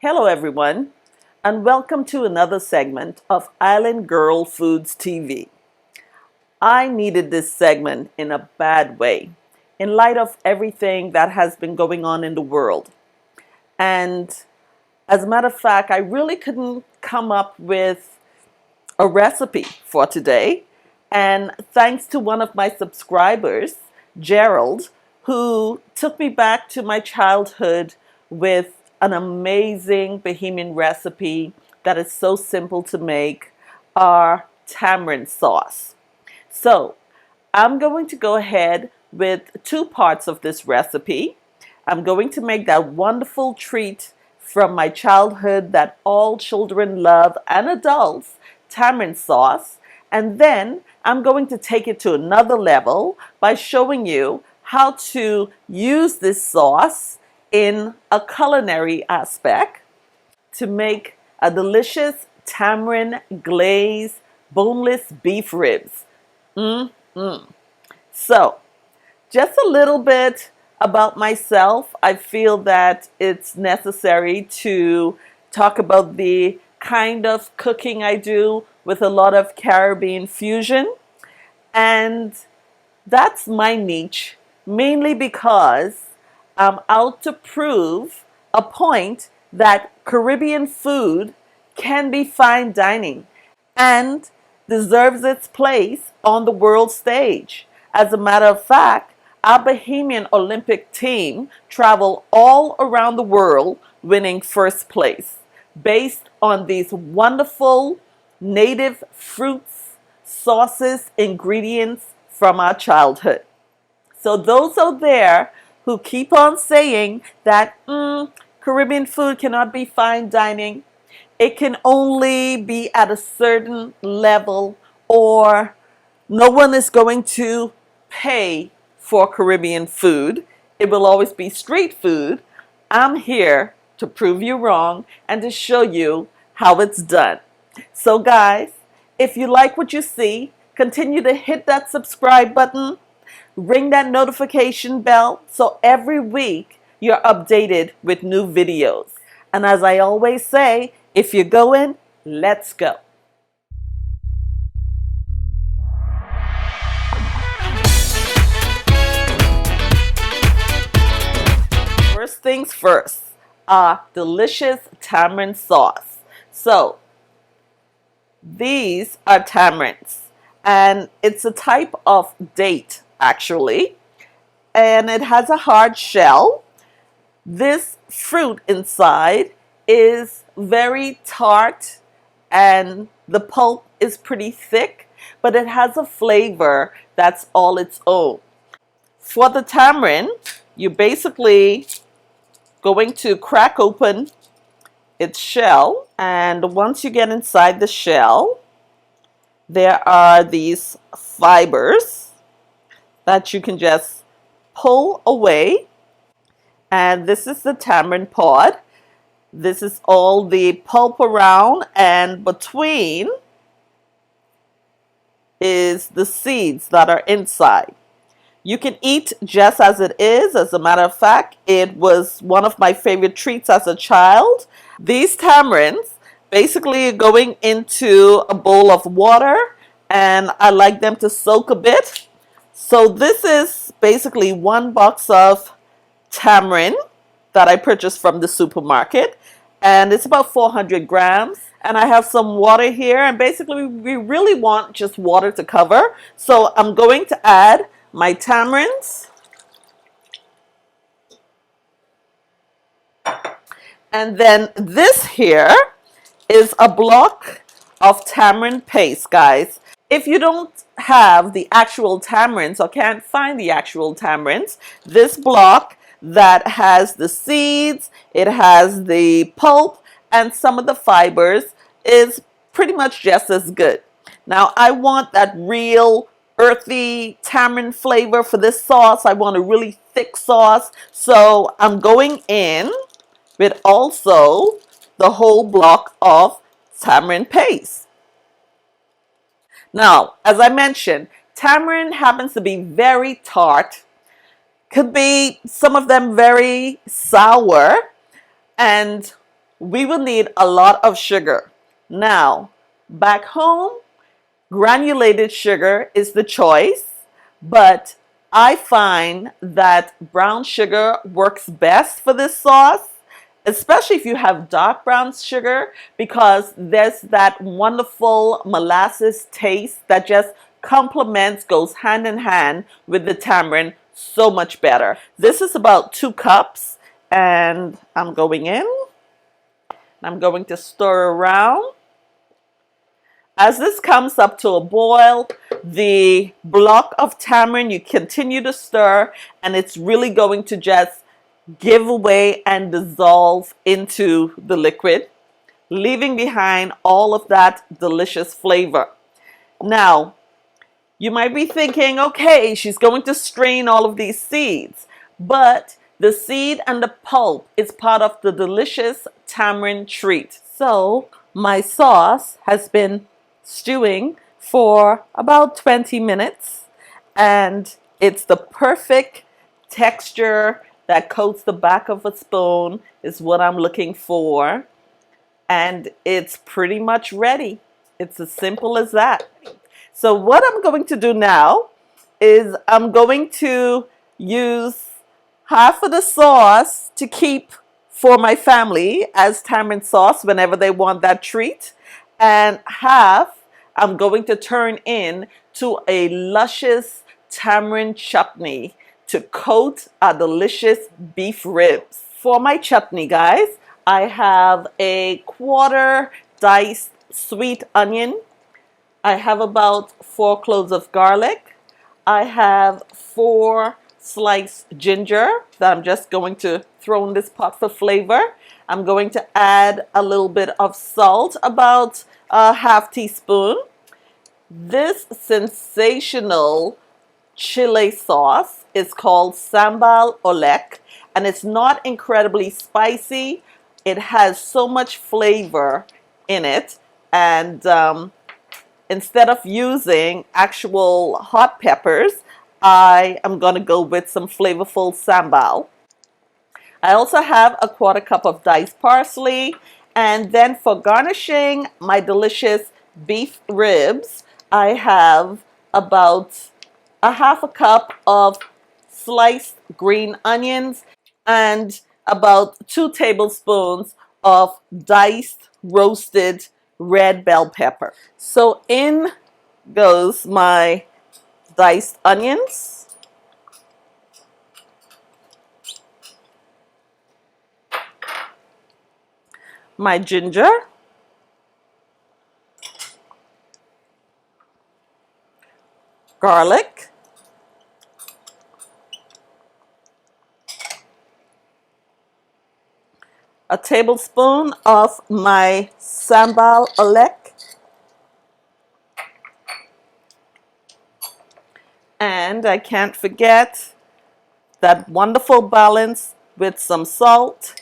Hello everyone, and welcome to another segment of Island Girl Foods TV. I needed this segment in a bad way, in light of everything that has been going on in the world. And as a matter of fact, I really couldn't come up with a recipe for today. And thanks to one of my subscribers, Gerald, who took me back to my childhood with an amazing Bahamian recipe that is so simple to make, our tamarind sauce. So I'm going to go ahead with two parts of this recipe. I'm going to make that wonderful treat from my childhood that all children love and adults, tamarind sauce. And then I'm going to take it to another level by showing you how to use this sauce in a culinary aspect to make a delicious tamarind glazed boneless beef ribs. So, just a little bit about myself. I feel that it's necessary to talk about the kind of cooking I do with a lot of Caribbean fusion. And that's my niche, mainly because I'm out to prove a point that Caribbean food can be fine dining and deserves its place on the world stage. As a matter of fact, our Bahamian Olympic team travel all around the world winning first place based on these wonderful native fruits, sauces, ingredients from our childhood. So those out there who keep on saying that Caribbean food cannot be fine dining, it can only be at a certain level, or no one is going to pay for Caribbean food, it will always be street food. I'm here to prove you wrong and to show you how it's done. So guys, if you like what you see, continue to hit that subscribe button, ring that notification bell so every week you're updated with new videos. And as I always say, if you're going, let's go. First things first, delicious tamarind sauce. So these are tamarinds, and it's a type of date actually, and it has a hard shell. This fruit inside is very tart and the pulp is pretty thick, but it has a flavor that's all its own. For the tamarind, you're basically going to crack open its shell, and once you get inside the shell, there are these fibers that you can just pull away. And this is the tamarind pod. This is all the pulp around, and between is the seeds that are inside. You can eat just as it is. As a matter of fact, it was one of my favorite treats as a child. These tamarinds basically are going into a bowl of water, and I like them to soak a bit. So this is basically one box of tamarind that I purchased from the supermarket, and it's about 400 grams. And I have some water here, and basically we really want just water to cover. So I'm going to add my tamarinds, and then this here is a block of tamarind paste, guys. If you don't have the actual tamarinds or can't find the actual tamarinds, this block that has the seeds, it has the pulp, and some of the fibers is pretty much just as good. Now I want that real earthy tamarind flavor for this sauce. I want a really thick sauce, so I'm going in with also the whole block of tamarind paste. Now, as I mentioned, tamarind happens to be very tart, could be some of them very sour, and we will need a lot of sugar. Now, back home, granulated sugar is the choice, but I find that brown sugar works best for this sauce, especially if you have dark brown sugar, because there's that wonderful molasses taste that just complements, goes hand in hand with the tamarind so much better. This is about 2 cups, and I'm going in. I'm going to stir around. As this comes up to a boil, the block of tamarind, you continue to stir, and it's really going to just give away and dissolve into the liquid, leaving behind all of that delicious flavor. Now, you might be thinking, okay, she's going to strain all of these seeds, but the seed and the pulp is part of the delicious tamarind treat. So my sauce has been stewing for about 20 minutes, and it's the perfect texture that coats the back of a spoon is what I'm looking for, and it's pretty much ready. It's as simple as that. So what I'm going to do now is I'm going to use half of the sauce to keep for my family as tamarind sauce whenever they want that treat, and half I'm going to turn in to a luscious tamarind chutney to coat our delicious beef ribs. For my chutney, guys, I have a 1/4 diced sweet onion. I have about 4 cloves of garlic. I have 4 sliced ginger that I'm just going to throw in this pot for flavor. I'm going to add a little bit of salt, about a ½ teaspoon. This sensational chili sauce is called sambal oelek, and it's not incredibly spicy. It has so much flavor in it, and instead of using actual hot peppers, I am going to go with some flavorful sambal. I also have a 1/4 cup of diced parsley, and then for garnishing my delicious beef ribs, I have about a ½ cup of sliced green onions and about 2 tablespoons of diced roasted red bell pepper. So in goes my diced onions, my ginger, garlic, a tablespoon of my sambal oelek, and I can't forget that wonderful balance with some salt.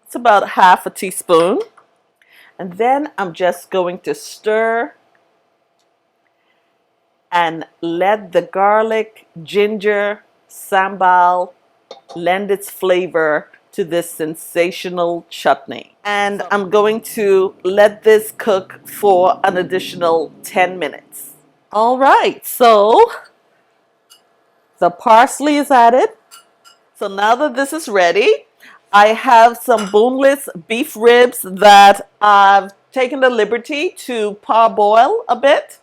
It's about ½ teaspoon. And then I'm just going to stir and let the garlic, ginger, sambal lend its flavor to this sensational chutney. And I'm going to let this cook for an additional 10 minutes. All right, so the parsley is added. So now that this is ready, I have some boneless beef ribs that I've taken the liberty to parboil a bit.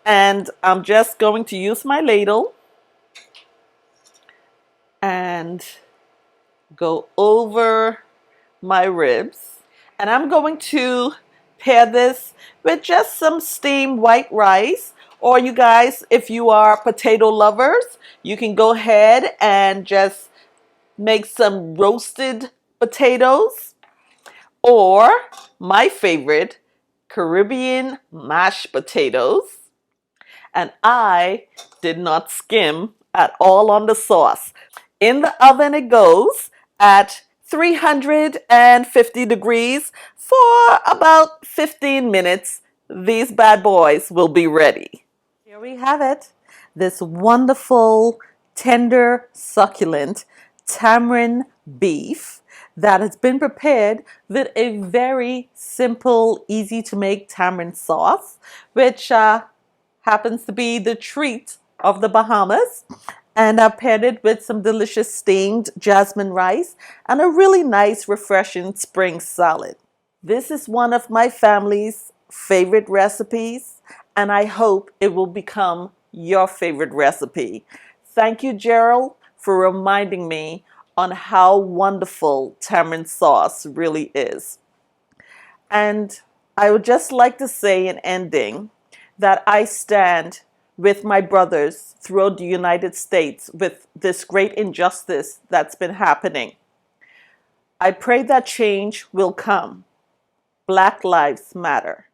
And I'm just going to use my ladle and go over my ribs. And I'm going to pair this with just some steamed white rice. Or you guys, if you are potato lovers, you can go ahead and just make some roasted potatoes. Or my favorite, Caribbean mashed potatoes. And I did not skim at all on the sauce. In the oven it goes at 350 degrees for about 15 minutes. These bad boys will be ready. Here we have it. This wonderful, tender, succulent tamarind beef that has been prepared with a very simple, easy to make tamarind sauce, which happens to be the treat of the Bahamas. And I paired it with some delicious steamed jasmine rice and a really nice, refreshing spring salad. This is one of my family's favorite recipes, and I hope it will become your favorite recipe. Thank you, Gerald, for reminding me on how wonderful tamarind sauce really is. And I would just like to say in ending that I stand with my brothers throughout the United States with this great injustice that's been happening. I pray that change will come. Black Lives Matter.